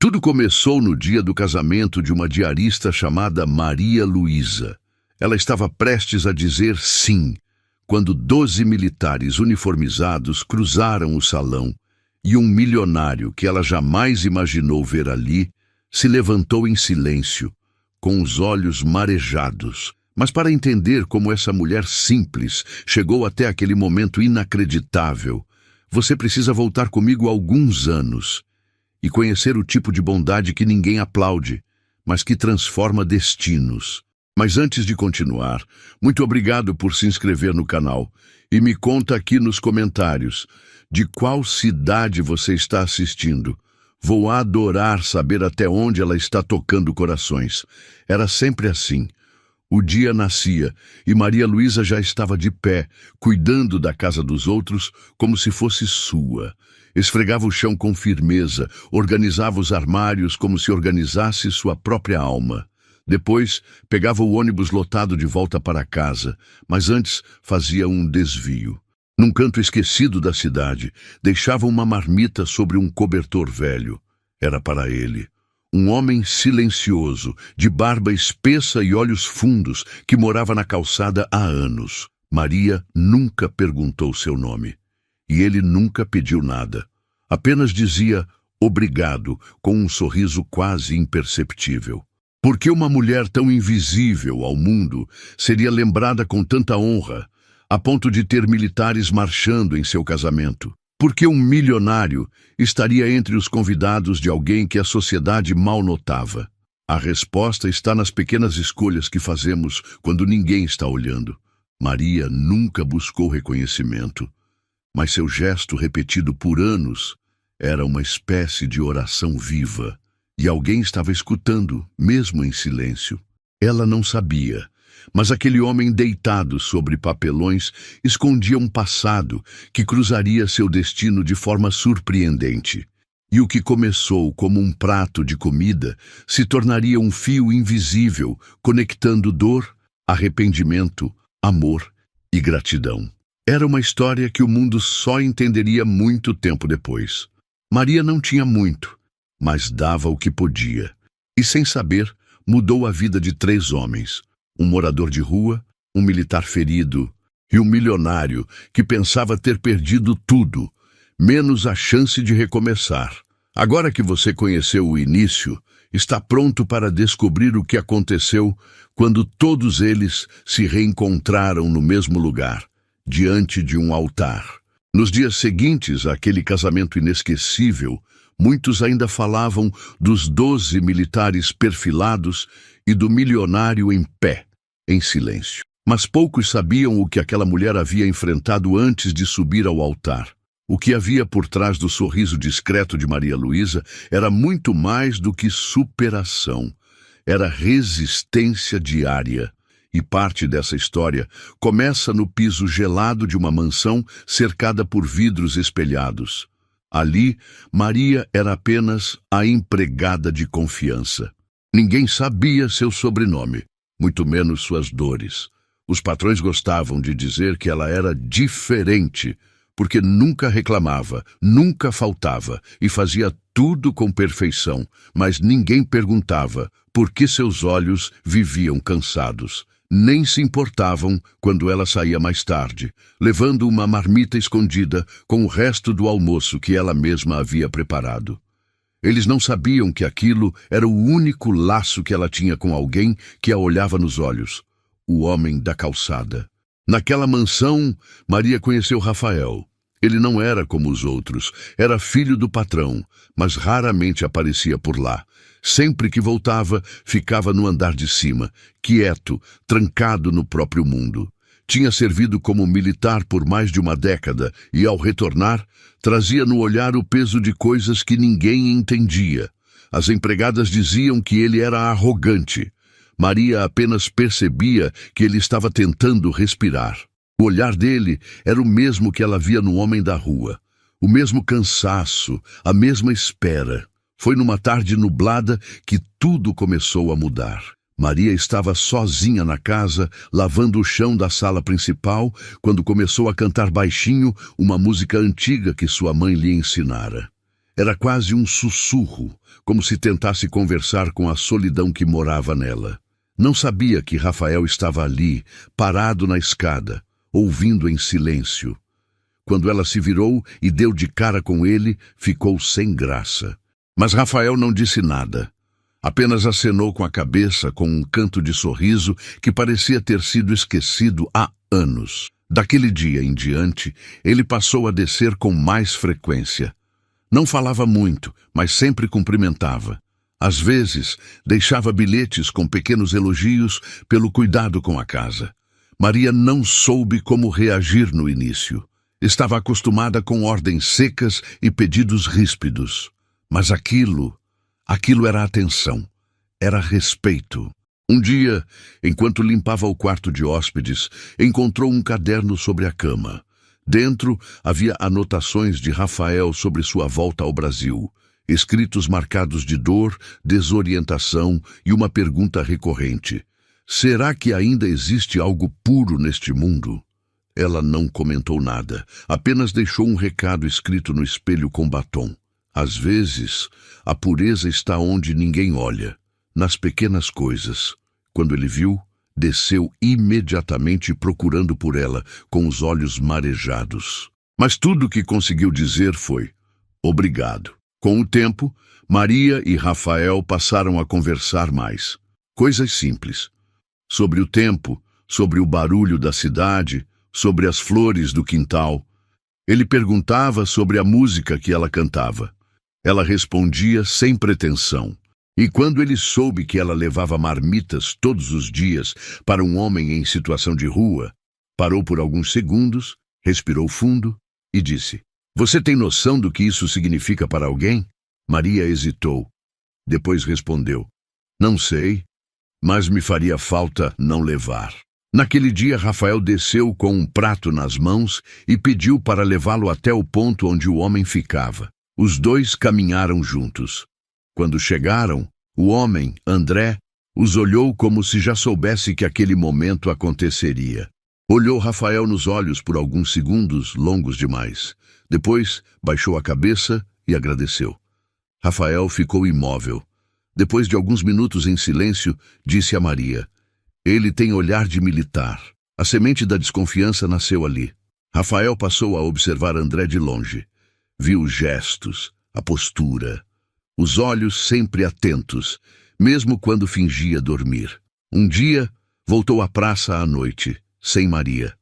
Tudo começou no dia do casamento de uma diarista chamada Maria Luísa. Ela estava prestes a dizer sim, quando 12 militares uniformizados cruzaram o salão e um milionário que ela jamais imaginou ver ali se levantou em silêncio, com os olhos marejados. Mas para entender como essa mulher simples chegou até aquele momento inacreditável, você precisa voltar comigo alguns anos e conhecer o tipo de bondade que ninguém aplaude, mas que transforma destinos. Mas antes de continuar, muito obrigado por se inscrever no canal e me conta aqui nos comentários de qual cidade você está assistindo. Vou adorar saber até onde ela está tocando corações. Era sempre assim. O dia nascia e Maria Luísa já estava de pé, cuidando da casa dos outros como se fosse sua. Esfregava o chão com firmeza, organizava os armários como se organizasse sua própria alma. Depois, pegava o ônibus lotado de volta para casa, mas antes fazia um desvio. Num canto esquecido da cidade, deixava uma marmita sobre um cobertor velho. Era para ele. Um homem silencioso, de barba espessa e olhos fundos, que morava na calçada há anos. Maria nunca perguntou seu nome. E ele nunca pediu nada. Apenas dizia obrigado, com um sorriso quase imperceptível. Por que uma mulher tão invisível ao mundo seria lembrada com tanta honra, a ponto de ter militares marchando em seu casamento? Por que um milionário estaria entre os convidados de alguém que a sociedade mal notava? A resposta está nas pequenas escolhas que fazemos quando ninguém está olhando. Maria nunca buscou reconhecimento, mas seu gesto repetido por anos era uma espécie de oração viva. E alguém estava escutando, mesmo em silêncio. Ela não sabia, mas aquele homem deitado sobre papelões escondia um passado que cruzaria seu destino de forma surpreendente. E o que começou como um prato de comida se tornaria um fio invisível, conectando dor, arrependimento, amor e gratidão. Era uma história que o mundo só entenderia muito tempo depois. Maria não tinha muito, mas dava o que podia. E sem saber, mudou a vida de 3 homens. Um morador de rua, um militar ferido e um milionário que pensava ter perdido tudo, menos a chance de recomeçar. Agora que você conheceu o início, está pronto para descobrir o que aconteceu quando todos eles se reencontraram no mesmo lugar, diante de um altar. Nos dias seguintes àquele casamento inesquecível, muitos ainda falavam dos 12 militares perfilados e do milionário em pé, em silêncio. Mas poucos sabiam o que aquela mulher havia enfrentado antes de subir ao altar. O que havia por trás do sorriso discreto de Maria Luísa era muito mais do que superação. Era resistência diária. E parte dessa história começa no piso gelado de uma mansão cercada por vidros espelhados. Ali, Maria era apenas a empregada de confiança. Ninguém sabia seu sobrenome, muito menos suas dores. Os patrões gostavam de dizer que ela era diferente, porque nunca reclamava, nunca faltava e fazia tudo com perfeição, mas ninguém perguntava por que seus olhos viviam cansados. Nem se importavam quando ela saía mais tarde, levando uma marmita escondida com o resto do almoço que ela mesma havia preparado. Eles não sabiam que aquilo era o único laço que ela tinha com alguém que a olhava nos olhos, o homem da calçada. Naquela mansão, Maria conheceu Rafael. Ele não era como os outros, era filho do patrão, mas raramente aparecia por lá. Sempre que voltava, ficava no andar de cima, quieto, trancado no próprio mundo. Tinha servido como militar por mais de uma década e, ao retornar, trazia no olhar o peso de coisas que ninguém entendia. As empregadas diziam que ele era arrogante. Maria apenas percebia que ele estava tentando respirar. O olhar dele era o mesmo que ela via no homem da rua. O mesmo cansaço, a mesma espera. Foi numa tarde nublada que tudo começou a mudar. Maria estava sozinha na casa, lavando o chão da sala principal, quando começou a cantar baixinho uma música antiga que sua mãe lhe ensinara. Era quase um sussurro, como se tentasse conversar com a solidão que morava nela. Não sabia que Rafael estava ali, parado na escada, ouvindo em silêncio. Quando ela se virou e deu de cara com ele, ficou sem graça. Mas Rafael não disse nada. Apenas acenou com a cabeça com um canto de sorriso que parecia ter sido esquecido há anos. Daquele dia em diante, ele passou a descer com mais frequência. Não falava muito, mas sempre cumprimentava. Às vezes, deixava bilhetes com pequenos elogios pelo cuidado com a casa. Maria não soube como reagir no início. Estava acostumada com ordens secas e pedidos ríspidos. Mas aquilo era atenção, era respeito. Um dia, enquanto limpava o quarto de hóspedes, encontrou um caderno sobre a cama. Dentro havia anotações de Rafael sobre sua volta ao Brasil, escritos marcados de dor, desorientação e uma pergunta recorrente: será que ainda existe algo puro neste mundo? Ela não comentou nada, apenas deixou um recado escrito no espelho com batom. Às vezes, a pureza está onde ninguém olha, nas pequenas coisas. Quando ele viu, desceu imediatamente procurando por ela, com os olhos marejados. Mas tudo o que conseguiu dizer foi: obrigado. Com o tempo, Maria e Rafael passaram a conversar mais. Coisas simples. Sobre o tempo, sobre o barulho da cidade, sobre as flores do quintal. Ele perguntava sobre a música que ela cantava. Ela respondia sem pretensão. E quando ele soube que ela levava marmitas todos os dias para um homem em situação de rua, parou por alguns segundos, respirou fundo e disse: você tem noção do que isso significa para alguém? Maria hesitou. Depois respondeu: não sei, mas me faria falta não levar. Naquele dia, Rafael desceu com um prato nas mãos e pediu para levá-lo até o ponto onde o homem ficava. Os dois caminharam juntos. Quando chegaram, o homem, André, os olhou como se já soubesse que aquele momento aconteceria. Olhou Rafael nos olhos por alguns segundos, longos demais. Depois, baixou a cabeça e agradeceu. Rafael ficou imóvel. Depois de alguns minutos em silêncio, disse a Maria: ele tem olhar de militar. A semente da desconfiança nasceu ali. Rafael passou a observar André de longe. Viu os gestos, a postura, os olhos sempre atentos, mesmo quando fingia dormir. Um dia, voltou à praça à noite, sem Maria.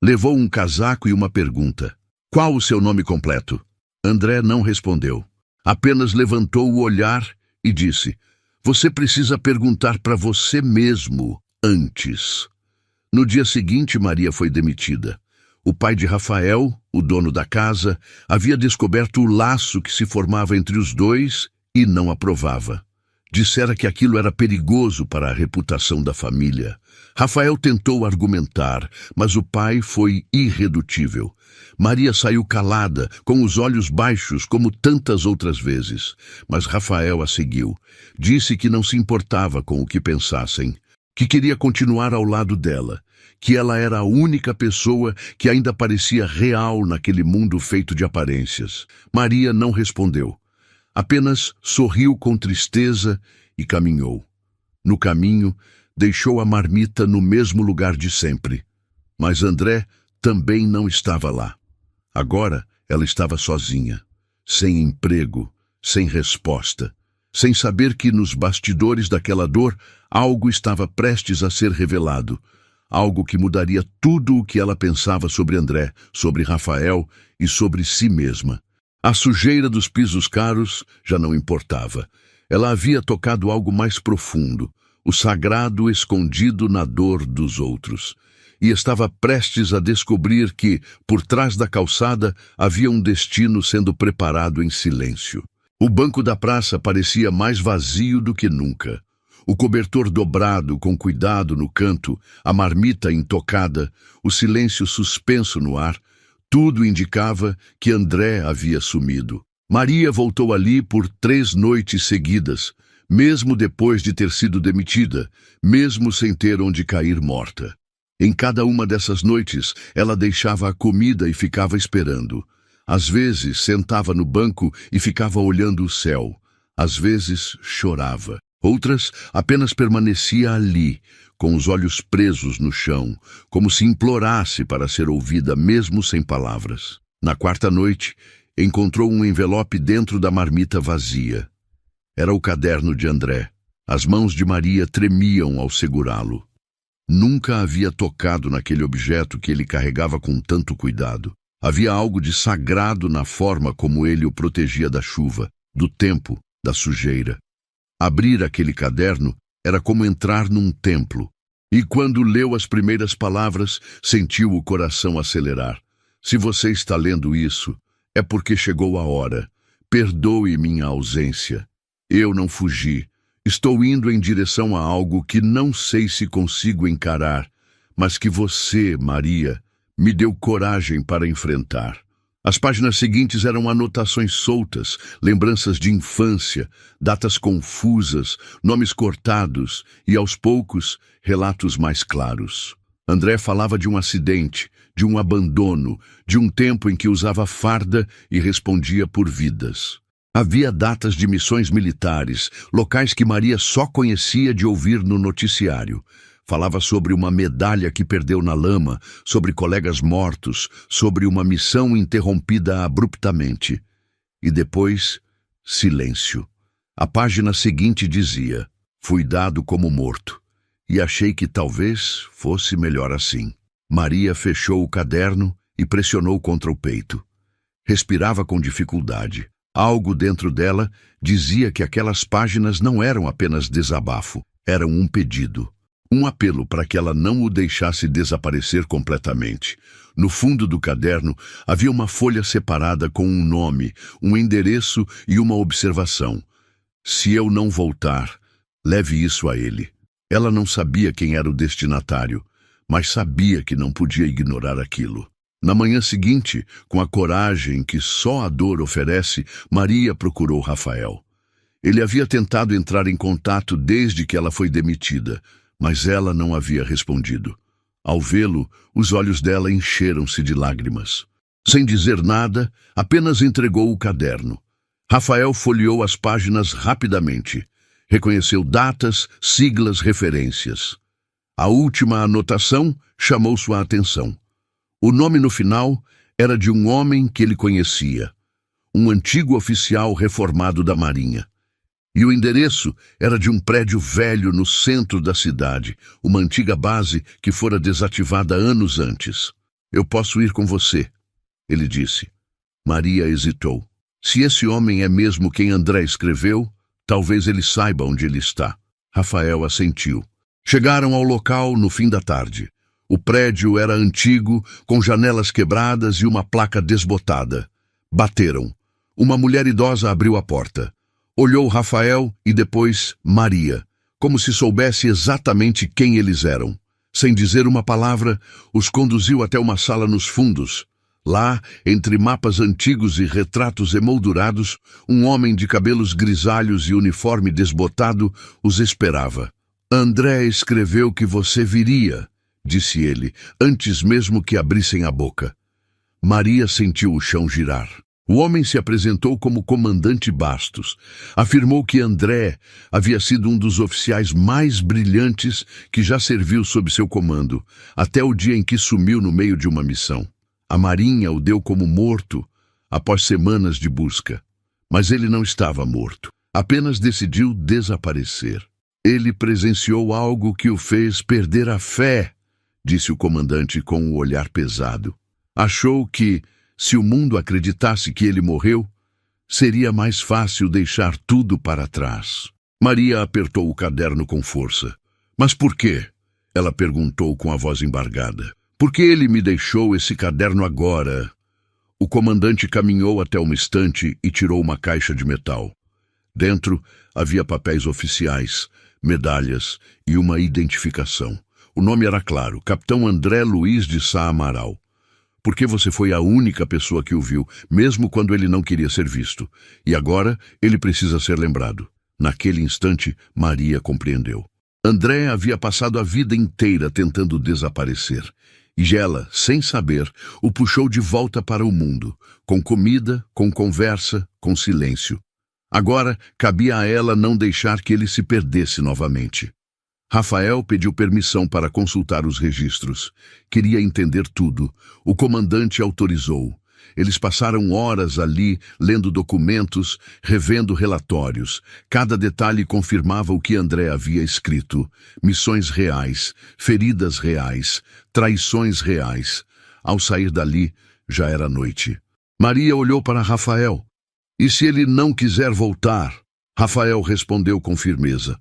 Levou um casaco e uma pergunta: qual o seu nome completo? André não respondeu. Apenas levantou o olhar e disse: você precisa perguntar para você mesmo antes. No dia seguinte, Maria foi demitida. O pai de Rafael, o dono da casa, havia descoberto o laço que se formava entre os dois e não aprovava. Dissera que aquilo era perigoso para a reputação da família. Rafael tentou argumentar, mas o pai foi irredutível. Maria saiu calada, com os olhos baixos, como tantas outras vezes. Mas Rafael a seguiu. Disse que não se importava com o que pensassem, que queria continuar ao lado dela, que ela era a única pessoa que ainda parecia real naquele mundo feito de aparências. Maria não respondeu. Apenas sorriu com tristeza e caminhou. No caminho, deixou a marmita no mesmo lugar de sempre. Mas André também não estava lá. Agora ela estava sozinha, sem emprego, sem resposta, sem saber que nos bastidores daquela dor algo estava prestes a ser revelado, algo que mudaria tudo o que ela pensava sobre André, sobre Rafael e sobre si mesma. A sujeira dos pisos caros já não importava. Ela havia tocado algo mais profundo, o sagrado escondido na dor dos outros. E estava prestes a descobrir que, por trás da calçada, havia um destino sendo preparado em silêncio. O banco da praça parecia mais vazio do que nunca. O cobertor dobrado com cuidado no canto, a marmita intocada, o silêncio suspenso no ar, tudo indicava que André havia sumido. Maria voltou ali por 3 noites seguidas, mesmo depois de ter sido demitida, mesmo sem ter onde cair morta. Em cada uma dessas noites, ela deixava a comida e ficava esperando. Às vezes sentava no banco e ficava olhando o céu. Às vezes chorava. Outras apenas permanecia ali, com os olhos presos no chão, como se implorasse para ser ouvida mesmo sem palavras. Na quarta noite, encontrou um envelope dentro da marmita vazia. Era o caderno de André. As mãos de Maria tremiam ao segurá-lo. Nunca havia tocado naquele objeto que ele carregava com tanto cuidado. Havia algo de sagrado na forma como ele o protegia da chuva, do tempo, da sujeira. Abrir aquele caderno era como entrar num templo. E quando leu as primeiras palavras, sentiu o coração acelerar. Se você está lendo isso, é porque chegou a hora. Perdoe minha ausência. Eu não fugi. Estou indo em direção a algo que não sei se consigo encarar, mas que você, Maria, me deu coragem para enfrentar. As páginas seguintes eram anotações soltas, lembranças de infância, datas confusas, nomes cortados e, aos poucos, relatos mais claros. André falava de um acidente, de um abandono, de um tempo em que usava farda e respondia por vidas. Havia datas de missões militares, locais que Maria só conhecia de ouvir no noticiário. Falava sobre uma medalha que perdeu na lama, sobre colegas mortos, sobre uma missão interrompida abruptamente. E depois, silêncio. A página seguinte dizia: fui dado como morto, e achei que talvez fosse melhor assim. Maria fechou o caderno e pressionou contra o peito. Respirava com dificuldade. Algo dentro dela dizia que aquelas páginas não eram apenas desabafo, eram um pedido. Um apelo para que ela não o deixasse desaparecer completamente. No fundo do caderno havia uma folha separada com um nome, um endereço e uma observação. Se eu não voltar, leve isso a ele. Ela não sabia quem era o destinatário, mas sabia que não podia ignorar aquilo. Na manhã seguinte, com a coragem que só a dor oferece, Maria procurou Rafael. Ele havia tentado entrar em contato desde que ela foi demitida, mas ela não havia respondido. Ao vê-lo, os olhos dela encheram-se de lágrimas. Sem dizer nada, apenas entregou o caderno. Rafael folheou as páginas rapidamente. Reconheceu datas, siglas, referências. A última anotação chamou sua atenção. O nome no final era de um homem que ele conhecia, um antigo oficial reformado da Marinha. E o endereço era de um prédio velho no centro da cidade, uma antiga base que fora desativada anos antes. Eu posso ir com você, ele disse. Maria hesitou. Se esse homem é mesmo quem André escreveu, talvez ele saiba onde ele está. Rafael assentiu. Chegaram ao local no fim da tarde. O prédio era antigo, com janelas quebradas e uma placa desbotada. Bateram. Uma mulher idosa abriu a porta. Olhou Rafael e depois Maria, como se soubesse exatamente quem eles eram. Sem dizer uma palavra, os conduziu até uma sala nos fundos. Lá, entre mapas antigos e retratos emoldurados, um homem de cabelos grisalhos e uniforme desbotado os esperava. André escreveu que você viria, disse ele, antes mesmo que abrissem a boca. Maria sentiu o chão girar. O homem se apresentou como comandante Bastos. Afirmou que André havia sido um dos oficiais mais brilhantes que já serviu sob seu comando, até o dia em que sumiu no meio de uma missão. A Marinha o deu como morto após semanas de busca. Mas ele não estava morto, apenas decidiu desaparecer. Ele presenciou algo que o fez perder a fé, disse o comandante com um olhar pesado. Achou que, se o mundo acreditasse que ele morreu, seria mais fácil deixar tudo para trás. Maria apertou o caderno com força. Mas por quê? Ela perguntou com a voz embargada. Por que ele me deixou esse caderno agora? O comandante caminhou até uma estante e tirou uma caixa de metal. Dentro havia papéis oficiais, medalhas e uma identificação. O nome era claro, Capitão André Luiz de Sá Amaral. Porque você foi a única pessoa que o viu, mesmo quando ele não queria ser visto. E agora ele precisa ser lembrado. Naquele instante, Maria compreendeu. André havia passado a vida inteira tentando desaparecer. E ela, sem saber, o puxou de volta para o mundo, com comida, com conversa, com silêncio. Agora, cabia a ela não deixar que ele se perdesse novamente. Rafael pediu permissão para consultar os registros. Queria entender tudo. O comandante autorizou. Eles passaram horas ali, lendo documentos, revendo relatórios. Cada detalhe confirmava o que André havia escrito. Missões reais, feridas reais, traições reais. Ao sair dali, já era noite. Maria olhou para Rafael. E se ele não quiser voltar? Rafael respondeu com firmeza.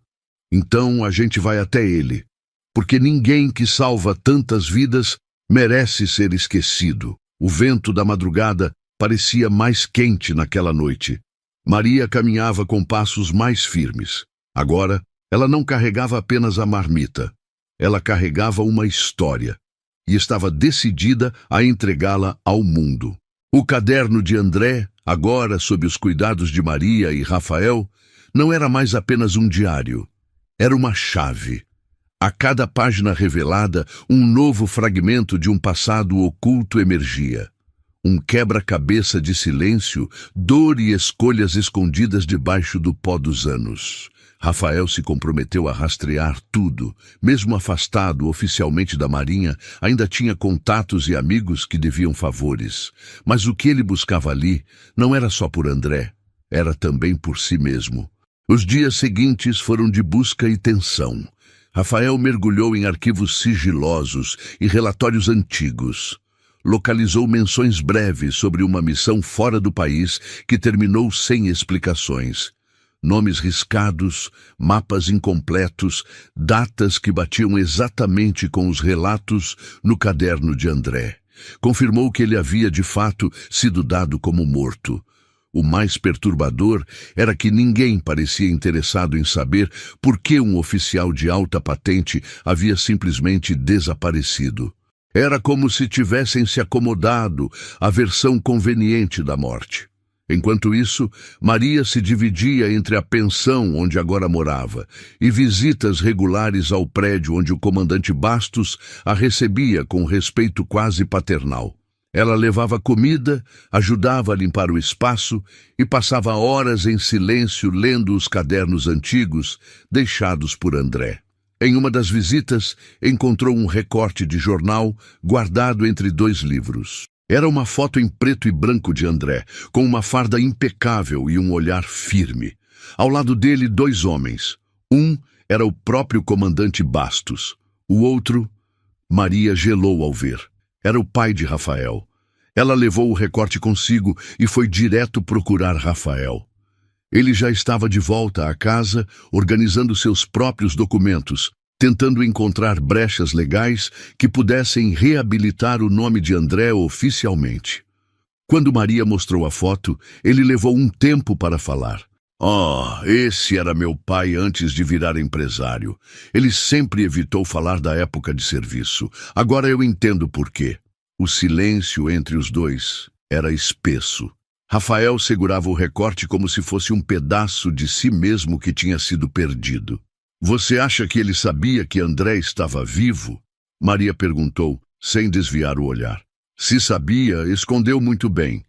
Então a gente vai até ele, porque ninguém que salva tantas vidas merece ser esquecido. O vento da madrugada parecia mais quente naquela noite. Maria caminhava com passos mais firmes. Agora, ela não carregava apenas a marmita. Ela carregava uma história e estava decidida a entregá-la ao mundo. O caderno de André, agora sob os cuidados de Maria e Rafael, não era mais apenas um diário. Era uma chave. A cada página revelada, um novo fragmento de um passado oculto emergia. Um quebra-cabeça de silêncio, dor e escolhas escondidas debaixo do pó dos anos. Rafael se comprometeu a rastrear tudo. Mesmo afastado oficialmente da Marinha, ainda tinha contatos e amigos que deviam favores. Mas o que ele buscava ali não era só por André, era também por si mesmo. Os dias seguintes foram de busca e tensão. Rafael mergulhou em arquivos sigilosos e relatórios antigos. Localizou menções breves sobre uma missão fora do país que terminou sem explicações. Nomes riscados, mapas incompletos, datas que batiam exatamente com os relatos no caderno de André. Confirmou que ele havia, de fato, sido dado como morto. O mais perturbador era que ninguém parecia interessado em saber por que um oficial de alta patente havia simplesmente desaparecido. Era como se tivessem se acomodado à versão conveniente da morte. Enquanto isso, Maria se dividia entre a pensão onde agora morava e visitas regulares ao prédio onde o comandante Bastos a recebia com respeito quase paternal. Ela levava comida, ajudava a limpar o espaço e passava horas em silêncio lendo os cadernos antigos deixados por André. Em uma das visitas, encontrou um recorte de jornal guardado entre 2 livros. Era uma foto em preto e branco de André, com uma farda impecável e um olhar firme. Ao lado dele, 2 homens. Um era o próprio comandante Bastos. O outro, Maria gelou ao ver. Era o pai de Rafael. Ela levou o recorte consigo e foi direto procurar Rafael. Ele já estava de volta à casa, organizando seus próprios documentos, tentando encontrar brechas legais que pudessem reabilitar o nome de André oficialmente. Quando Maria mostrou a foto, ele levou um tempo para falar. Esse era meu pai antes de virar empresário. Ele sempre evitou falar da época de serviço. Agora eu entendo por quê. O silêncio entre os dois era espesso. Rafael segurava o recorte como se fosse um pedaço de si mesmo que tinha sido perdido. Você acha que ele sabia que André estava vivo? Maria perguntou, sem desviar o olhar. Se sabia, escondeu muito bem.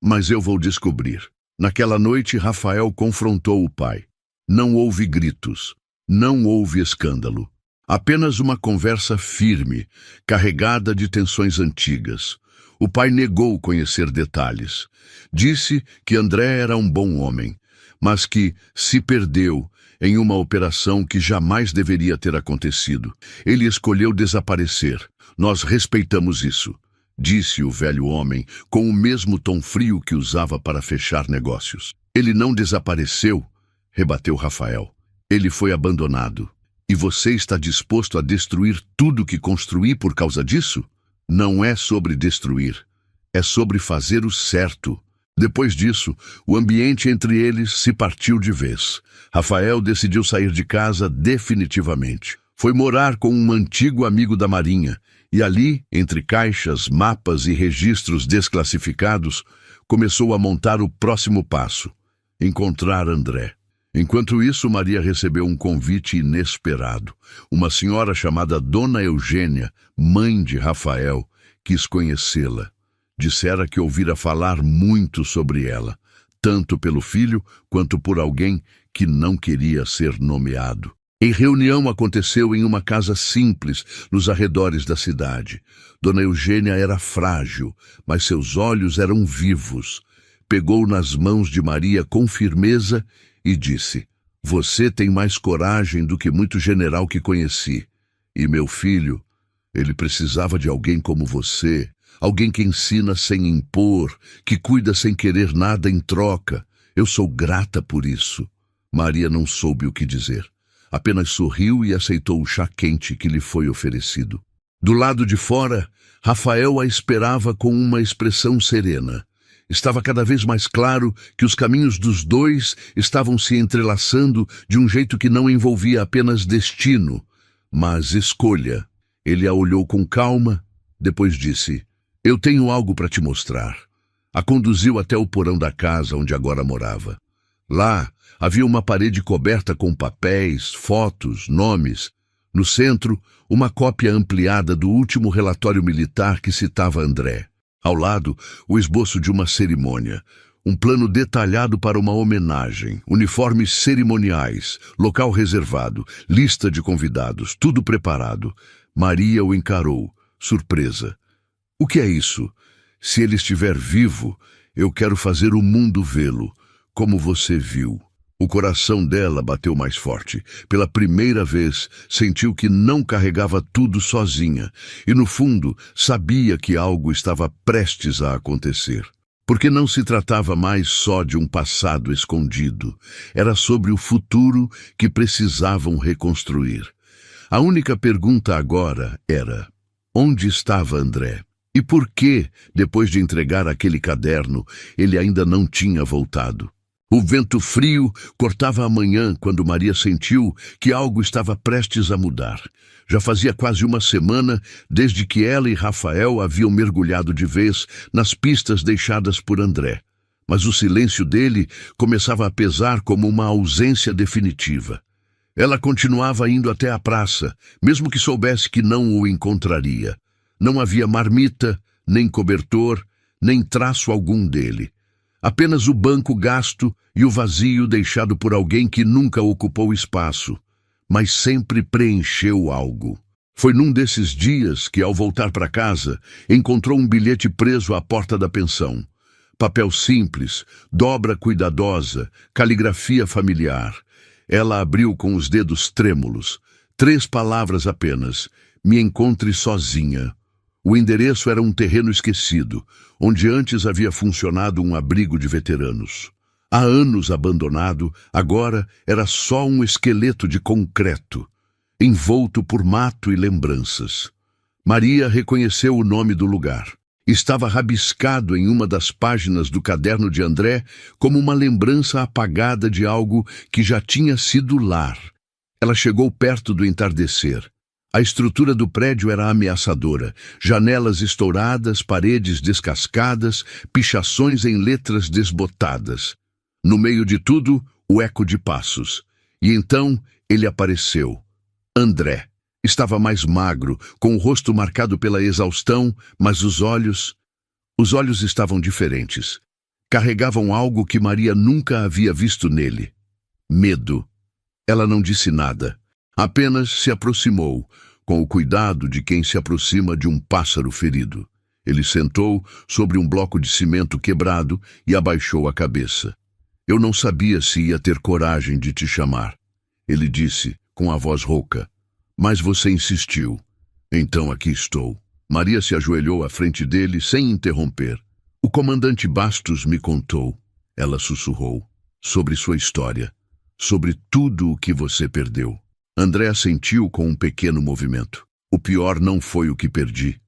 Mas eu vou descobrir. Naquela noite, Rafael confrontou o pai. Não houve gritos. Não houve escândalo. Apenas uma conversa firme, carregada de tensões antigas. O pai negou conhecer detalhes. Disse que André era um bom homem, mas que se perdeu em uma operação que jamais deveria ter acontecido. Ele escolheu desaparecer. Nós respeitamos isso, disse o velho homem, com o mesmo tom frio que usava para fechar negócios. Ele não desapareceu, rebateu Rafael. Ele foi abandonado. E você está disposto a destruir tudo que construí por causa disso? Não é sobre destruir, é sobre fazer o certo. Depois disso, o ambiente entre eles se partiu de vez. Rafael decidiu sair de casa definitivamente. Foi morar com um antigo amigo da Marinha, e ali, entre caixas, mapas e registros desclassificados, começou a montar o próximo passo: encontrar André. Enquanto isso, Maria recebeu um convite inesperado. Uma senhora chamada Dona Eugênia, mãe de Rafael, quis conhecê-la. Dissera que ouvira falar muito sobre ela, tanto pelo filho quanto por alguém que não queria ser nomeado. A reunião aconteceu em uma casa simples, nos arredores da cidade. Dona Eugênia era frágil, mas seus olhos eram vivos. Pegou nas mãos de Maria com firmeza e disse: "Você tem mais coragem do que muito general que conheci. E meu filho, ele precisava de alguém como você, alguém que ensina sem impor, que cuida sem querer nada em troca. Eu sou grata por isso." Maria não soube o que dizer. Apenas sorriu e aceitou o chá quente que lhe foi oferecido. Do lado de fora, Rafael a esperava com uma expressão serena. Estava cada vez mais claro que os caminhos dos dois estavam se entrelaçando de um jeito que não envolvia apenas destino, mas escolha. Ele a olhou com calma, depois disse: "Eu tenho algo para te mostrar." A conduziu até o porão da casa onde agora morava. Lá havia uma parede coberta com papéis, fotos, nomes. No centro, uma cópia ampliada do último relatório militar que citava André. Ao lado, o esboço de uma cerimônia, um plano detalhado para uma homenagem, uniformes cerimoniais, local reservado, lista de convidados, tudo preparado. Maria o encarou, surpresa. "O que é isso? Se ele estiver vivo, eu quero fazer o mundo vê-lo, como você viu." O coração dela bateu mais forte. Pela primeira vez, sentiu que não carregava tudo sozinha e, no fundo, sabia que algo estava prestes a acontecer. Porque não se tratava mais só de um passado escondido. Era sobre o futuro que precisavam reconstruir. A única pergunta agora era: onde estava André? E por que, depois de entregar aquele caderno, ele ainda não tinha voltado? O vento frio cortava a manhã quando Maria sentiu que algo estava prestes a mudar. Já fazia quase uma semana desde que ela e Rafael haviam mergulhado de vez nas pistas deixadas por André. Mas o silêncio dele começava a pesar como uma ausência definitiva. Ela continuava indo até a praça, mesmo que soubesse que não o encontraria. Não havia marmita, nem cobertor, nem traço algum dele. Apenas o banco gasto e o vazio deixado por alguém que nunca ocupou espaço, mas sempre preencheu algo. Foi num desses dias que, ao voltar para casa, encontrou um bilhete preso à porta da pensão. Papel simples, dobra cuidadosa, caligrafia familiar. Ela abriu com os dedos trêmulos. 3 palavras apenas: "Me encontre sozinha." O endereço era um terreno esquecido, onde antes havia funcionado um abrigo de veteranos. Há anos abandonado, agora era só um esqueleto de concreto, envolto por mato e lembranças. Maria reconheceu o nome do lugar. Estava rabiscado em uma das páginas do caderno de André como uma lembrança apagada de algo que já tinha sido lar. Ela chegou perto do entardecer. A estrutura do prédio era ameaçadora. Janelas estouradas, paredes descascadas, pichações em letras desbotadas. No meio de tudo, o eco de passos. E então ele apareceu. André. Estava mais magro, com o rosto marcado pela exaustão, mas os olhos estavam diferentes. Carregavam algo que Maria nunca havia visto nele. Medo. Ela não disse nada. Apenas se aproximou, com o cuidado de quem se aproxima de um pássaro ferido. Ele sentou sobre um bloco de cimento quebrado e abaixou a cabeça. "Eu não sabia se ia ter coragem de te chamar," ele disse, com a voz rouca. "Mas você insistiu. Então aqui estou." Maria se ajoelhou à frente dele sem interromper. "O comandante Bastos me contou," ela sussurrou, "sobre sua história, sobre tudo o que você perdeu." André assentiu com um pequeno movimento. "O pior não foi o que perdi,"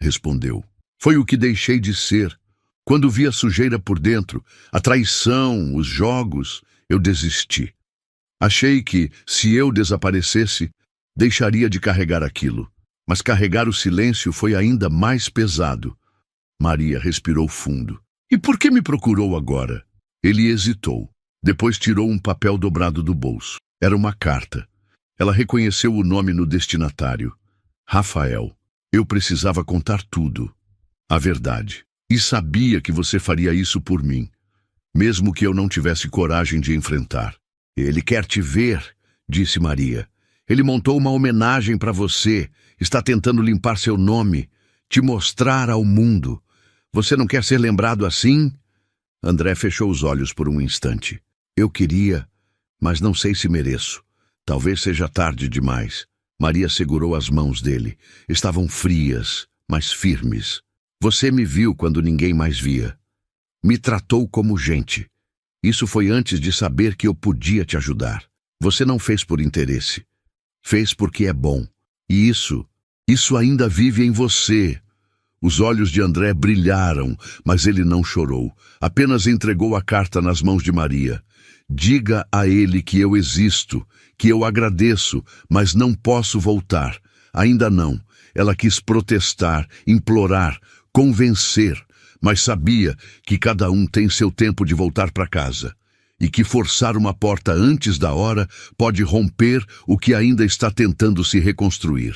respondeu. "Foi o que deixei de ser. Quando vi a sujeira por dentro, a traição, os jogos, eu desisti. Achei que, se eu desaparecesse, deixaria de carregar aquilo. Mas carregar o silêncio foi ainda mais pesado." Maria respirou fundo. "E por que me procurou agora?" Ele hesitou. Depois tirou um papel dobrado do bolso. Era uma carta. Ela reconheceu o nome no destinatário. Rafael. Eu precisava contar tudo. A verdade. E sabia que você faria isso por mim, mesmo que eu não tivesse coragem de enfrentar. Ele quer te ver, disse Maria. Ele montou uma homenagem para você. Está tentando limpar seu nome, te mostrar ao mundo. Você não quer ser lembrado assim? André fechou os olhos por um instante. Eu queria, mas não sei se mereço. Talvez seja tarde demais. Maria segurou as mãos dele. Estavam frias, mas firmes. Você me viu quando ninguém mais via. Me tratou como gente. Isso foi antes de saber que eu podia te ajudar. Você não fez por interesse. Fez porque é bom. E isso ainda vive em você. Os olhos de André brilharam, mas ele não chorou. Apenas entregou a carta nas mãos de Maria. Diga a ele que eu existo, que eu agradeço, mas não posso voltar. Ainda não. Ela quis protestar, implorar, convencer, mas sabia que cada um tem seu tempo de voltar para casa e que forçar uma porta antes da hora pode romper o que ainda está tentando se reconstruir.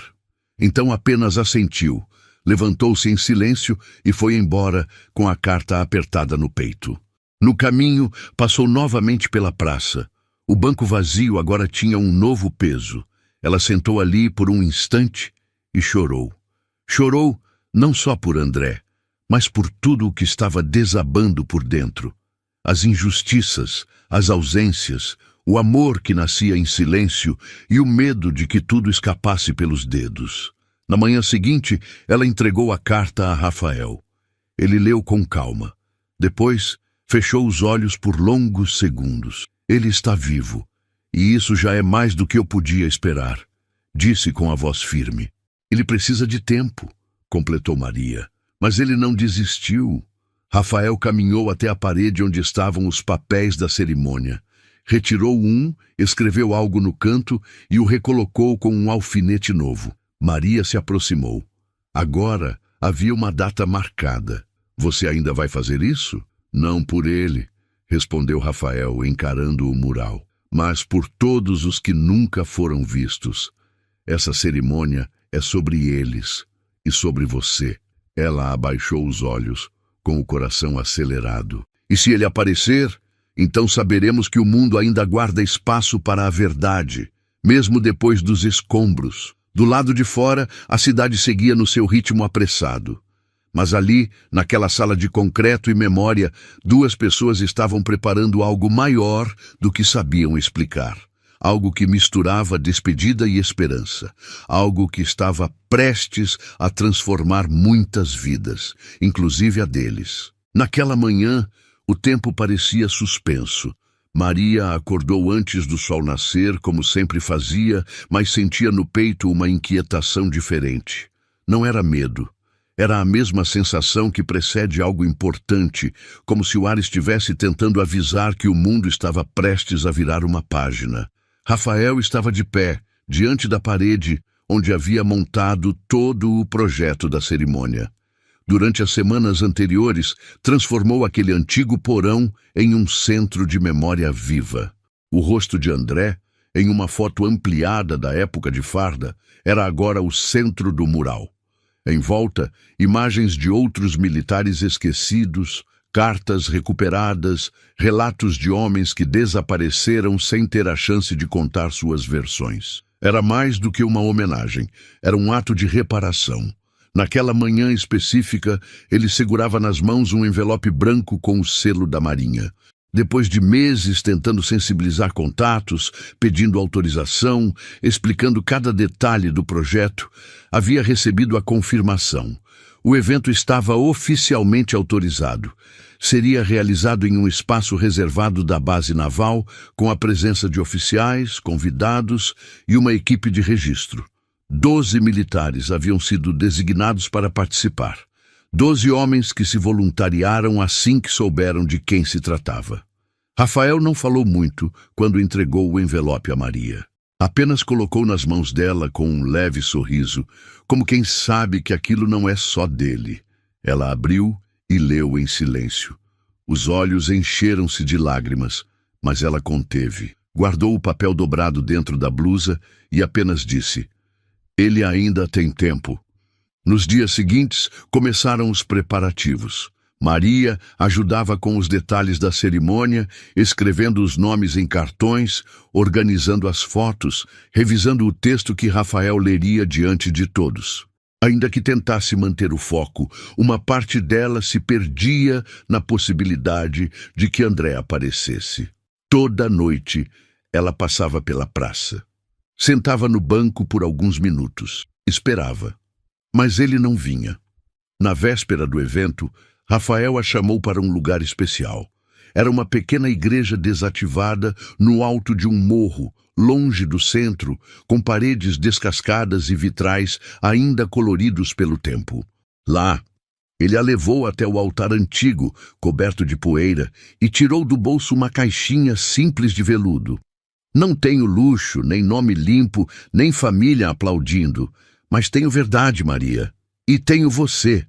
Então apenas assentiu, levantou-se em silêncio e foi embora com a carta apertada no peito. No caminho, passou novamente pela praça. O banco vazio agora tinha um novo peso. Ela sentou ali por um instante e chorou. Chorou não só por André, mas por tudo o que estava desabando por dentro. As injustiças, as ausências, o amor que nascia em silêncio e o medo de que tudo escapasse pelos dedos. Na manhã seguinte, ela entregou a carta a Rafael. Ele leu com calma. Depois, fechou os olhos por longos segundos. Ele está vivo, e isso já é mais do que eu podia esperar, disse com a voz firme. Ele precisa de tempo, completou Maria. Mas ele não desistiu. Rafael caminhou até a parede onde estavam os papéis da cerimônia. Retirou um, escreveu algo no canto e o recolocou com um alfinete novo. Maria se aproximou. Agora havia uma data marcada. Você ainda vai fazer isso? Não por ele, respondeu Rafael, encarando o mural, mas por todos os que nunca foram vistos. Essa cerimônia é sobre eles e sobre você. Ela abaixou os olhos, com o coração acelerado. E se ele aparecer, então saberemos que o mundo ainda guarda espaço para a verdade, mesmo depois dos escombros. Do lado de fora, a cidade seguia no seu ritmo apressado. Mas ali, naquela sala de concreto e memória, duas pessoas estavam preparando algo maior do que sabiam explicar. Algo que misturava despedida e esperança. Algo que estava prestes a transformar muitas vidas, inclusive a deles. Naquela manhã, o tempo parecia suspenso. Maria acordou antes do sol nascer, como sempre fazia, mas sentia no peito uma inquietação diferente. Não era medo. Era a mesma sensação que precede algo importante, como se o ar estivesse tentando avisar que o mundo estava prestes a virar uma página. Rafael estava de pé, diante da parede, onde havia montado todo o projeto da cerimônia. Durante as semanas anteriores, transformou aquele antigo porão em um centro de memória viva. O rosto de André, em uma foto ampliada da época de farda, era agora o centro do mural. Em volta, imagens de outros militares esquecidos, cartas recuperadas, relatos de homens que desapareceram sem ter a chance de contar suas versões. Era mais do que uma homenagem, era um ato de reparação. Naquela manhã específica, ele segurava nas mãos um envelope branco com o selo da Marinha. Depois de meses tentando sensibilizar contatos, pedindo autorização, explicando cada detalhe do projeto, havia recebido a confirmação. O evento estava oficialmente autorizado. Seria realizado em um espaço reservado da base naval, com a presença de oficiais, convidados e uma equipe de registro. 12 militares haviam sido designados para participar. 12 homens que se voluntariaram assim que souberam de quem se tratava. Rafael não falou muito quando entregou o envelope a Maria. Apenas colocou nas mãos dela com um leve sorriso, como quem sabe que aquilo não é só dele. Ela abriu e leu em silêncio. Os olhos encheram-se de lágrimas, Mas ela conteve. Guardou o papel dobrado dentro da blusa e apenas disse: "Ele ainda tem tempo." Nos dias seguintes, começaram os preparativos. Maria ajudava com os detalhes da cerimônia, escrevendo os nomes em cartões, organizando as fotos, revisando o texto que Rafael leria diante de todos. Ainda que tentasse manter o foco, uma parte dela se perdia na possibilidade de que André aparecesse. Toda noite, ela passava pela praça. Sentava no banco por alguns minutos. Esperava. Mas ele não vinha. Na véspera do evento, Rafael a chamou para um lugar especial. Era uma pequena igreja desativada no alto de um morro, longe do centro, com paredes descascadas e vitrais ainda coloridos pelo tempo. Lá, ele a levou até o altar antigo, coberto de poeira, e tirou do bolso uma caixinha simples de veludo. "Não tenho luxo, nem nome limpo, nem família aplaudindo, mas tenho verdade, Maria. E tenho você.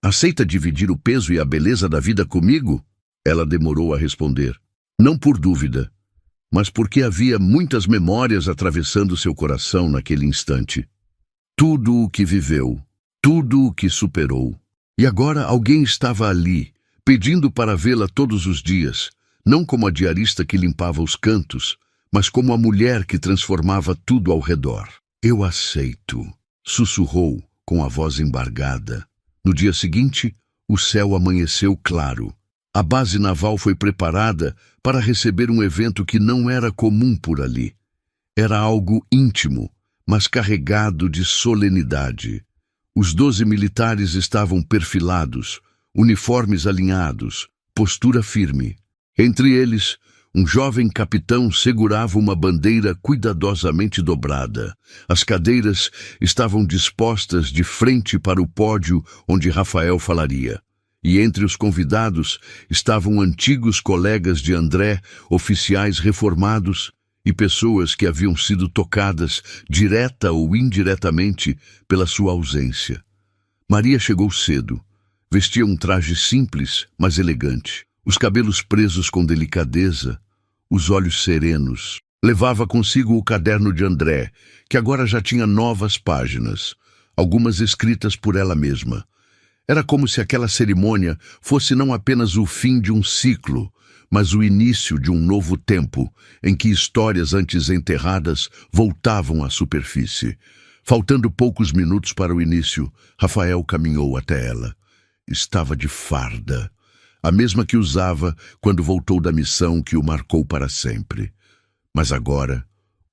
Aceita dividir o peso e a beleza da vida comigo?" Ela demorou a responder. Não por dúvida, mas porque havia muitas memórias atravessando seu coração naquele instante. Tudo o que viveu, tudo o que superou. E agora alguém estava ali, pedindo para vê-la todos os dias, não como a diarista que limpava os cantos, mas como a mulher que transformava tudo ao redor. "Eu aceito", sussurrou com a voz embargada. No dia seguinte, o céu amanheceu claro. A base naval foi preparada para receber um evento que não era comum por ali. Era algo íntimo, mas carregado de solenidade. Os 12 militares estavam perfilados, uniformes alinhados, postura firme. Entre eles, um jovem capitão segurava uma bandeira cuidadosamente dobrada. As cadeiras estavam dispostas de frente para o pódio onde Rafael falaria. E entre os convidados estavam antigos colegas de André, oficiais reformados e pessoas que haviam sido tocadas, direta ou indiretamente, pela sua ausência. Maria chegou cedo. Vestia um traje simples, mas elegante. Os cabelos presos com delicadeza, os olhos serenos. Levava consigo o caderno de André, que agora já tinha novas páginas, algumas escritas por ela mesma. Era como se aquela cerimônia fosse não apenas o fim de um ciclo, mas o início de um novo tempo, em que histórias antes enterradas voltavam à superfície. Faltando poucos minutos para o início, Rafael caminhou até ela. Estava de farda, a mesma que usava quando voltou da missão que o marcou para sempre. Mas agora,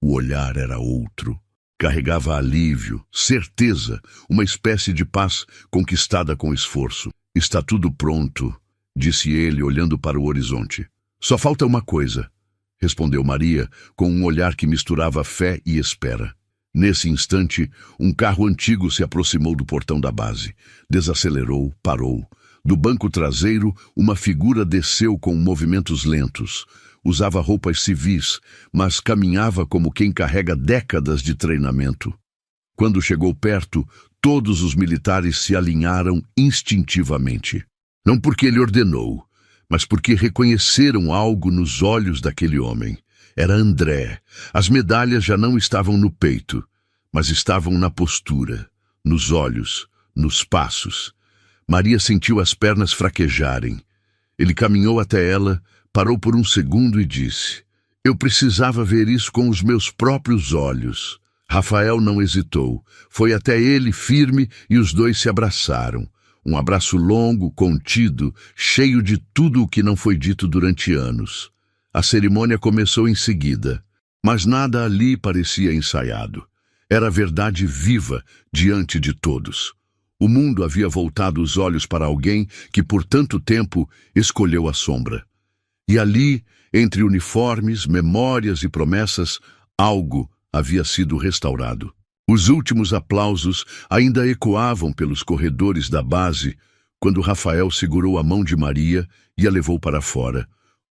o olhar era outro. Carregava alívio, certeza, uma espécie de paz conquistada com esforço. "Está tudo pronto", disse ele, olhando para o horizonte. "Só falta uma coisa", respondeu Maria, com um olhar que misturava fé e espera. Nesse instante, um carro antigo se aproximou do portão da base. Desacelerou, parou. Do banco traseiro, uma figura desceu com movimentos lentos. Usava roupas civis, mas caminhava como quem carrega décadas de treinamento. Quando chegou perto, todos os militares se alinharam instintivamente. Não porque ele ordenou, mas porque reconheceram algo nos olhos daquele homem. Era André. As medalhas já não estavam no peito, mas estavam na postura, nos olhos, nos passos. Maria sentiu as pernas fraquejarem. Ele caminhou até ela, parou por um segundo e disse: "Eu precisava ver isso com os meus próprios olhos." Rafael não hesitou. Foi até ele firme e os dois se abraçaram. Um abraço longo, contido, cheio de tudo o que não foi dito durante anos. A cerimônia começou em seguida, mas nada ali parecia ensaiado. Era a verdade viva diante de todos. O mundo havia voltado os olhos para alguém que por tanto tempo escolheu a sombra. E ali, entre uniformes, memórias e promessas, algo havia sido restaurado. Os últimos aplausos ainda ecoavam pelos corredores da base quando Rafael segurou a mão de Maria e a levou para fora,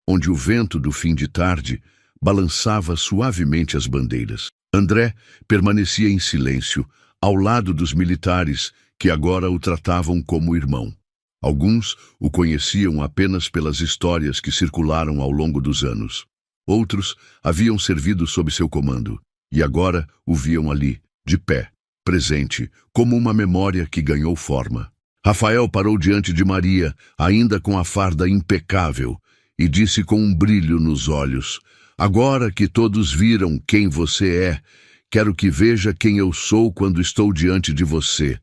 onde o vento do fim de tarde balançava suavemente as bandeiras. André permanecia em silêncio, ao lado dos militares que agora o tratavam como irmão. Alguns o conheciam apenas pelas histórias que circularam ao longo dos anos. Outros haviam servido sob seu comando, e agora o viam ali, de pé, presente, como uma memória que ganhou forma. Rafael parou diante de Maria, ainda com a farda impecável, e disse com um brilho nos olhos: "Agora que todos viram quem você é, quero que veja quem eu sou quando estou diante de você.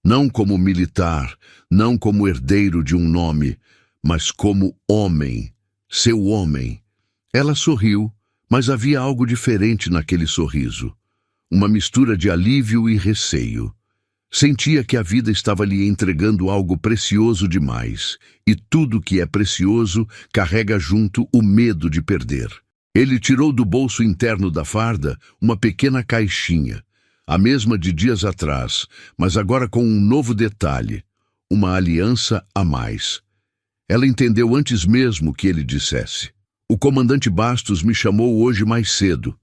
Não como militar, não como herdeiro de um nome, mas como homem, seu homem." Ela sorriu, mas havia algo diferente naquele sorriso. Uma mistura de alívio e receio. Sentia que a vida estava lhe entregando algo precioso demais, e tudo que é precioso carrega junto o medo de perder. Ele tirou do bolso interno da farda uma pequena caixinha, a mesma de dias atrás, mas agora com um novo detalhe, uma aliança a mais. Ela entendeu antes mesmo que ele dissesse: "O comandante Bastos me chamou hoje mais cedo.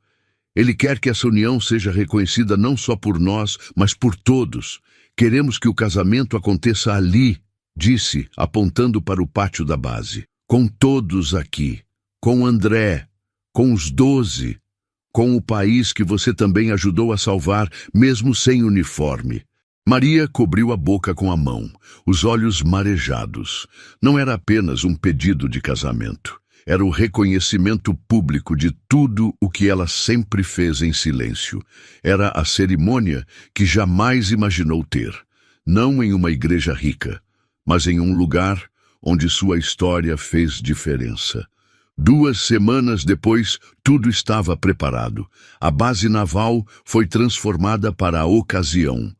Ele quer que essa união seja reconhecida não só por nós, mas por todos. Queremos que o casamento aconteça ali", disse, apontando para o pátio da base. "Com todos aqui, com André, com os 12, com o país que você também ajudou a salvar, mesmo sem uniforme." Maria cobriu a boca com a mão, os olhos marejados. Não era apenas um pedido de casamento. Era o reconhecimento público de tudo o que ela sempre fez em silêncio. Era a cerimônia que jamais imaginou ter. Não em uma igreja rica, mas em um lugar onde sua história fez diferença. 2 semanas depois, tudo estava preparado. A base naval foi transformada para a ocasião.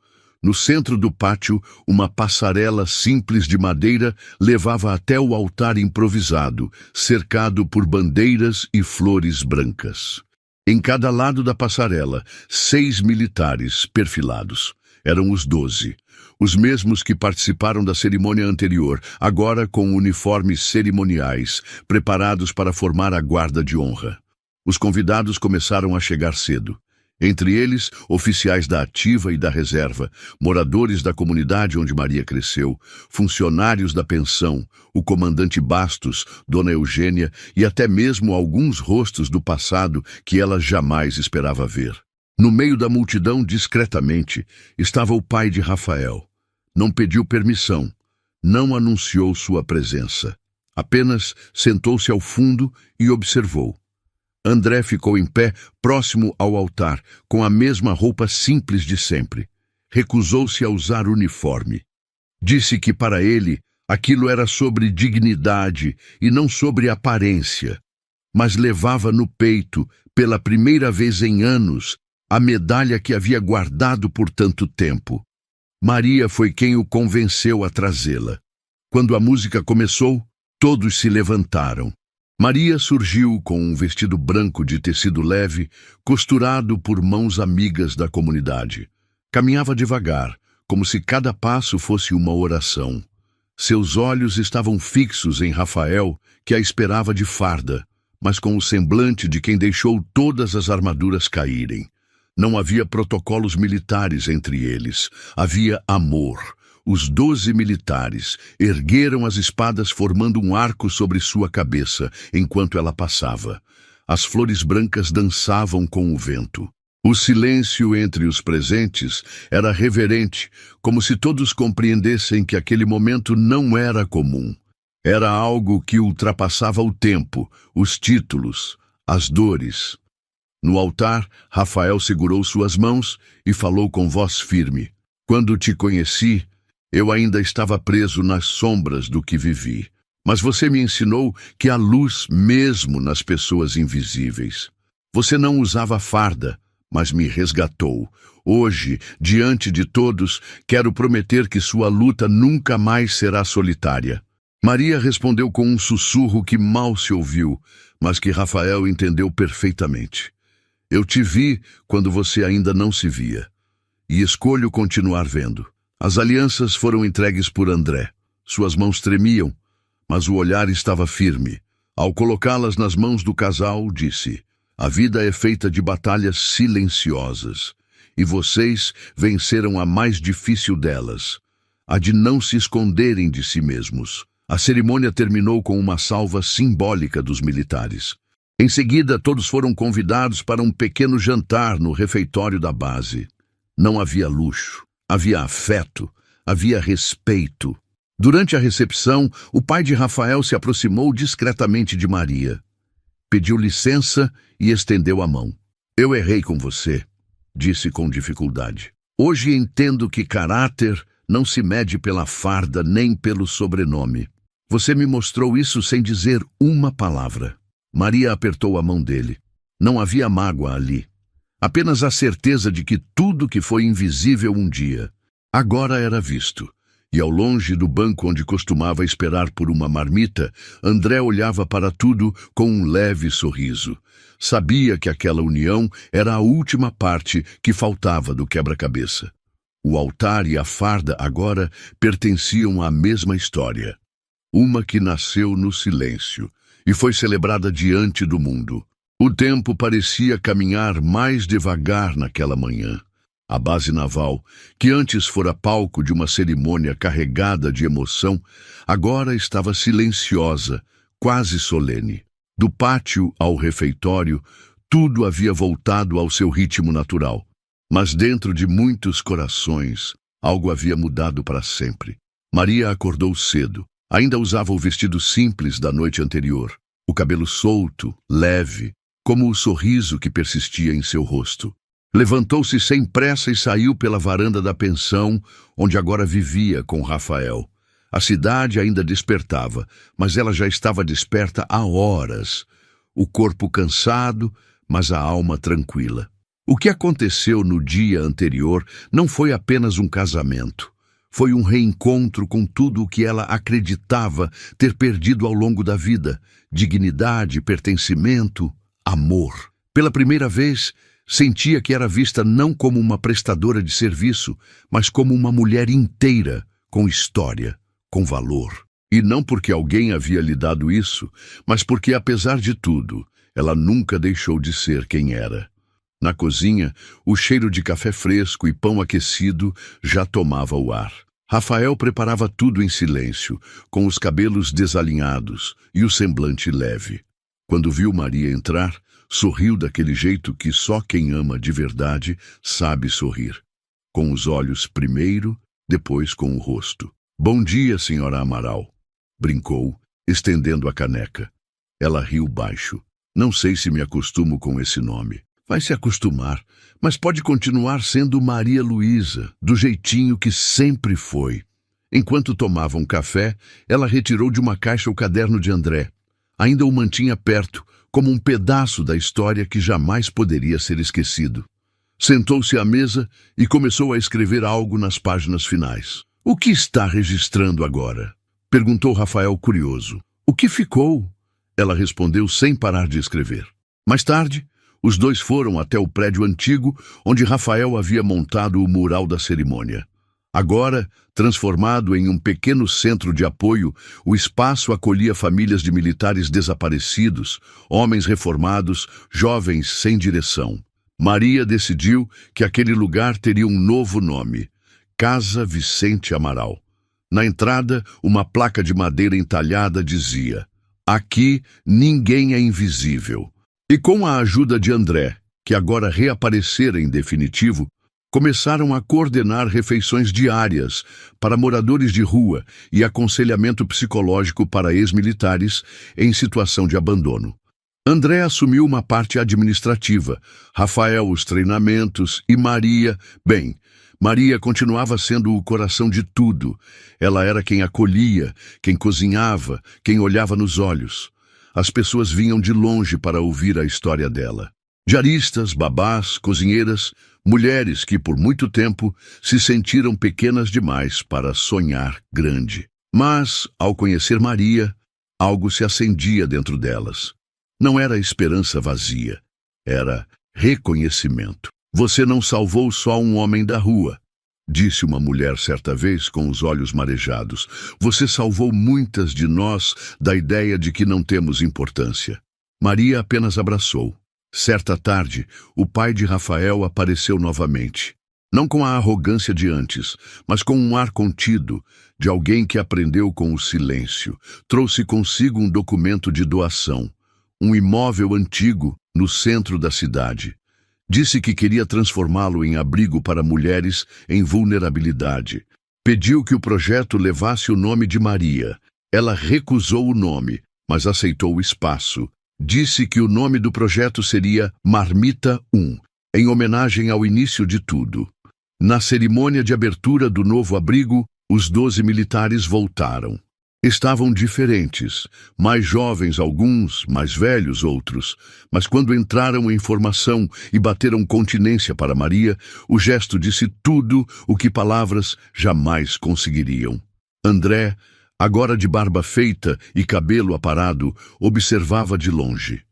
No centro do pátio, uma passarela simples de madeira levava até o altar improvisado, cercado por bandeiras e flores brancas. Em cada lado da passarela, 6 militares perfilados. Eram os 12, os mesmos que participaram da cerimônia anterior, agora com uniformes cerimoniais, preparados para formar a guarda de honra. Os convidados começaram a chegar cedo. Entre eles, oficiais da ativa e da reserva, moradores da comunidade onde Maria cresceu, funcionários da pensão, o comandante Bastos, Dona Eugênia e até mesmo alguns rostos do passado que ela jamais esperava ver. No meio da multidão, discretamente, estava o pai de Rafael. Não pediu permissão, não anunciou sua presença. Apenas sentou-se ao fundo e observou. André ficou em pé, próximo ao altar, com a mesma roupa simples de sempre. Recusou-se a usar uniforme. Disse que para ele aquilo era sobre dignidade e não sobre aparência, mas levava no peito, pela primeira vez em anos, a medalha que havia guardado por tanto tempo. Maria foi quem o convenceu a trazê-la. Quando a música começou, todos se levantaram. Maria surgiu com um vestido branco de tecido leve, costurado por mãos amigas da comunidade. Caminhava devagar, como se cada passo fosse uma oração. Seus olhos estavam fixos em Rafael, que a esperava de farda, mas com o semblante de quem deixou todas as armaduras caírem. Não havia protocolos militares entre eles, havia amor. Os 12 militares ergueram as espadas formando um arco sobre sua cabeça enquanto ela passava. As flores brancas dançavam com o vento. O silêncio entre os presentes era reverente, como se todos compreendessem que aquele momento não era comum. Era algo que ultrapassava o tempo, os títulos, as dores. No altar, Rafael segurou suas mãos e falou com voz firme: "Quando te conheci, eu ainda estava preso nas sombras do que vivi. Mas você me ensinou que há luz mesmo nas pessoas invisíveis. Você não usava farda, mas me resgatou. Hoje, diante de todos, quero prometer que sua luta nunca mais será solitária." Maria respondeu com um sussurro que mal se ouviu, mas que Rafael entendeu perfeitamente. "Eu te vi quando você ainda não se via, e escolho continuar vendo." As alianças foram entregues por André. Suas mãos tremiam, mas o olhar estava firme. Ao colocá-las nas mãos do casal, disse: "A vida é feita de batalhas silenciosas, e vocês venceram a mais difícil delas, a de não se esconderem de si mesmos." A cerimônia terminou com uma salva simbólica dos militares. Em seguida, todos foram convidados para um pequeno jantar no refeitório da base. Não havia luxo, havia afeto, havia respeito. Durante a recepção, o pai de Rafael se aproximou discretamente de Maria. Pediu licença e estendeu a mão. Eu errei com você, disse com dificuldade. Hoje entendo que caráter não se mede pela farda nem pelo sobrenome. Você me mostrou isso sem dizer uma palavra. Maria apertou a mão dele. Não havia mágoa ali. Apenas a certeza de que tudo que foi invisível um dia, agora era visto. E ao longe do banco onde costumava esperar por uma marmita, André olhava para tudo com um leve sorriso. Sabia que aquela união era a última parte que faltava do quebra-cabeça. O altar e a farda agora pertenciam à mesma história. Uma que nasceu no silêncio e foi celebrada diante do mundo. O tempo parecia caminhar mais devagar naquela manhã. A base naval, que antes fora palco de uma cerimônia carregada de emoção, agora estava silenciosa, quase solene. Do pátio ao refeitório, tudo havia voltado ao seu ritmo natural. Mas dentro de muitos corações, algo havia mudado para sempre. Maria acordou cedo. Ainda usava o vestido simples da noite anterior, o cabelo solto, leve, como o sorriso que persistia em seu rosto. Levantou-se sem pressa e saiu pela varanda da pensão, onde agora vivia com Rafael. A cidade ainda despertava, mas ela já estava desperta há horas. O corpo cansado, mas a alma tranquila. O que aconteceu no dia anterior não foi apenas um casamento. Foi um reencontro com tudo o que ela acreditava ter perdido ao longo da vida: dignidade, pertencimento, amor. Pela primeira vez, sentia que era vista não como uma prestadora de serviço, mas como uma mulher inteira, com história, com valor. E não porque alguém havia lhe dado isso, mas porque, apesar de tudo, ela nunca deixou de ser quem era. Na cozinha, o cheiro de café fresco e pão aquecido já tomava o ar. Rafael preparava tudo em silêncio, com os cabelos desalinhados e o semblante leve. Quando viu Maria entrar, sorriu daquele jeito que só quem ama de verdade sabe sorrir. Com os olhos primeiro, depois com o rosto. "Bom dia, senhora Amaral", brincou, estendendo a caneca. Ela riu baixo. "Não sei se me acostumo com esse nome." "Vai se acostumar, mas pode continuar sendo Maria Luísa, do jeitinho que sempre foi." Enquanto tomavam café, ela retirou de uma caixa o caderno de André. Ainda o mantinha perto, como um pedaço da história que jamais poderia ser esquecido. Sentou-se à mesa e começou a escrever algo nas páginas finais. "O que está registrando agora?" perguntou Rafael curioso. "O que ficou?" Ela respondeu sem parar de escrever. Mais tarde, os dois foram até o prédio antigo onde Rafael havia montado o mural da cerimônia. Agora, transformado em um pequeno centro de apoio, o espaço acolhia famílias de militares desaparecidos, homens reformados, jovens sem direção. Maria decidiu que aquele lugar teria um novo nome: Casa Vicente Amaral. Na entrada, uma placa de madeira entalhada dizia: "Aqui ninguém é invisível." E com a ajuda de André, que agora reaparecera em definitivo, começaram a coordenar refeições diárias para moradores de rua e aconselhamento psicológico para ex-militares em situação de abandono. André assumiu uma parte administrativa, Rafael os treinamentos e Maria, Maria continuava sendo o coração de tudo. Ela era quem acolhia, quem cozinhava, quem olhava nos olhos. As pessoas vinham de longe para ouvir a história dela. Diaristas, babás, cozinheiras, mulheres que por muito tempo se sentiram pequenas demais para sonhar grande. Mas, ao conhecer Maria, algo se acendia dentro delas. Não era esperança vazia, era reconhecimento. "Você não salvou só um homem da rua", disse uma mulher certa vez com os olhos marejados. "Você salvou muitas de nós da ideia de que não temos importância." Maria apenas abraçou. Certa tarde, o pai de Rafael apareceu novamente. Não com a arrogância de antes, mas com um ar contido, de alguém que aprendeu com o silêncio. Trouxe consigo um documento de doação, um imóvel antigo no centro da cidade. Disse que queria transformá-lo em abrigo para mulheres em vulnerabilidade. Pediu que o projeto levasse o nome de Maria. Ela recusou o nome, mas aceitou o espaço. Disse que o nome do projeto seria Marmita 1, em homenagem ao início de tudo. Na cerimônia de abertura do novo abrigo, os 12 militares voltaram. Estavam diferentes, mais jovens alguns, mais velhos outros, mas quando entraram em formação e bateram continência para Maria, o gesto disse tudo o que palavras jamais conseguiriam. André, agora de barba feita e cabelo aparado, observava de longe.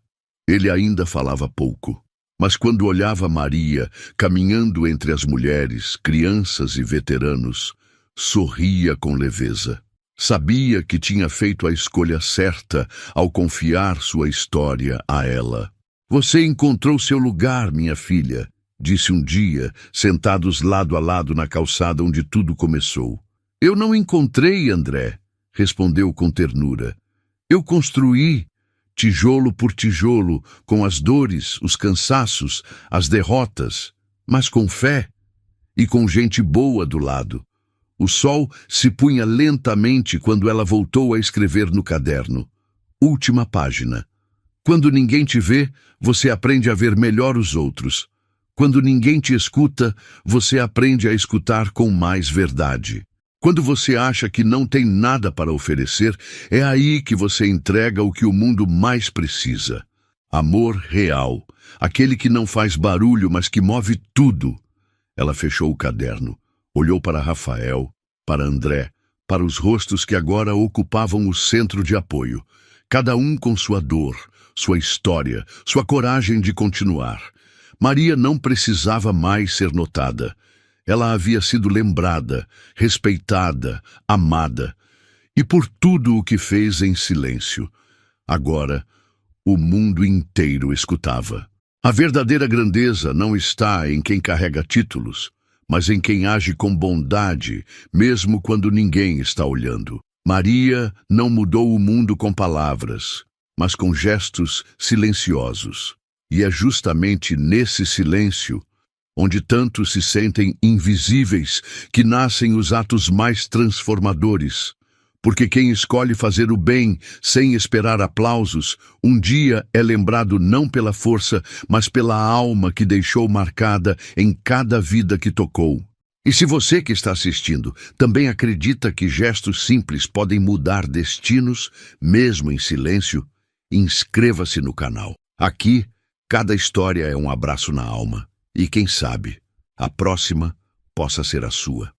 Ele ainda falava pouco, mas quando olhava Maria caminhando entre as mulheres, crianças e veteranos, sorria com leveza. Sabia que tinha feito a escolha certa ao confiar sua história a ela. Você encontrou seu lugar, minha filha, disse um dia, sentados lado a lado na calçada onde tudo começou. Eu não encontrei, André, respondeu com ternura. Eu construí, tijolo por tijolo, com as dores, os cansaços, as derrotas, mas com fé e com gente boa do lado. O sol se punha lentamente quando ela voltou a escrever no caderno. Última página. Quando ninguém te vê, você aprende a ver melhor os outros. Quando ninguém te escuta, você aprende a escutar com mais verdade. Quando você acha que não tem nada para oferecer, é aí que você entrega o que o mundo mais precisa. Amor real, aquele que não faz barulho, mas que move tudo. Ela fechou o caderno. Olhou para Rafael, para André, para os rostos que agora ocupavam o centro de apoio, cada um com sua dor, sua história, sua coragem de continuar. Maria não precisava mais ser notada. Ela havia sido lembrada, respeitada, amada, e por tudo o que fez em silêncio. Agora, o mundo inteiro escutava. A verdadeira grandeza não está em quem carrega títulos, mas em quem age com bondade, mesmo quando ninguém está olhando. Maria não mudou o mundo com palavras, mas com gestos silenciosos. E é justamente nesse silêncio, onde tantos se sentem invisíveis, que nascem os atos mais transformadores. Porque quem escolhe fazer o bem sem esperar aplausos, um dia é lembrado não pela força, mas pela alma que deixou marcada em cada vida que tocou. E se você que está assistindo também acredita que gestos simples podem mudar destinos, mesmo em silêncio, inscreva-se no canal. Aqui, cada história é um abraço na alma. E quem sabe, a próxima possa ser a sua.